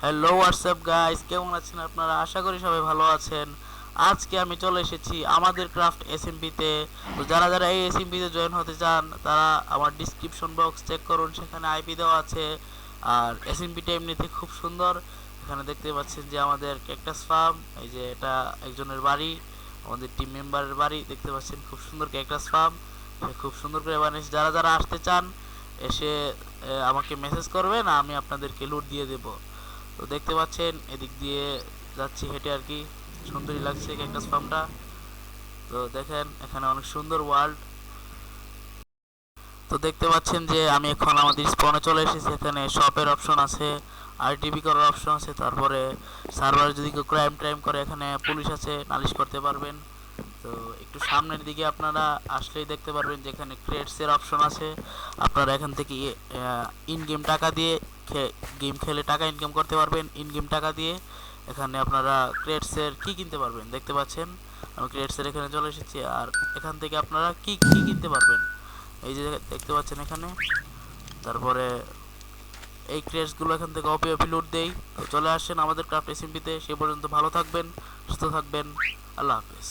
Hello WhatsApp guys, কেমন আছেন আপনারা? আশা করি সবাই ভালো আছেন। আজকে আমি চলে এসেছি আমাদের ক্রাফট এসএমপিতে। তো যারা যারা এই এসএমপিতে জয়েন হতে চান তারা আমার ডিসক্রিপশন বক্স চেক করুন, সেখানে আইপি দেওয়া আছে। আর এসএমপিটা এমনিতে খুব সুন্দর। এখানে দেখতে পাচ্ছেন যে আমাদের ক্যাকটাস ফার্ম, এই যে এটা একজনের বাড়ি, আমাদের টিম মেম্বারের বাড়ি। দেখতে পাচ্ছেন খুব সুন্দর ক্যাকটাস ফার্ম, খুব সুন্দর করে বানিয়েছে। যারা যারা আসতে চান এসে আমাকে মেসেজ করবেন, আমি আপনাদেরকে লুট দিয়ে দেবো। তো দেখতে পাচ্ছেন এদিক দিয়ে যাচ্ছি হেঁটে আর কি, সুন্দরই লাগছে ক্যাকটাস ফার্মটা। তো দেখেন এখানে অনেক সুন্দর ওয়ার্ল্ড। তো দেখতে পাচ্ছেন যে আমি এখন আমাদের স্পনে চলে এসেছি। এখানে শপের অপশন আছে, আরটিপি করার অপশন আছে, তারপরে সার্ভারে যদি কেউ ক্রাইম ট্রাইম করে এখানে পুলিশ আছে, নালিশ করতে পারবেন। তো একটু সামনের দিকে আপনারা আসলেই দেখতে পারবেন যে এখানে ক্রেডসের অপশন আছে। আপনারা এখান থেকে ইন গেম টাকা দিয়ে গেম খেলে টাকা ইনকাম করতে পারবেন। ইন গেম টাকা দিয়ে এখানে আপনারা ক্রেডসের কি কিনতে পারবেন দেখতে পাচ্ছেন। আমি ক্রেডসের এখানে চলে এসেছি, আর এখান থেকে আপনারা কি কি কিনতে পারবেন এই যে দেখতে পাচ্ছেন এখানে। তারপরে এই ক্রেডসগুলো এখান থেকে অপি অপি লুট দেই। তো চলে আসেন আমাদের ক্রাফট এসএমপিতে। সে পর্যন্ত ভালো থাকবেন, সুস্থ থাকবেন। আল্লাহ হাফেজ।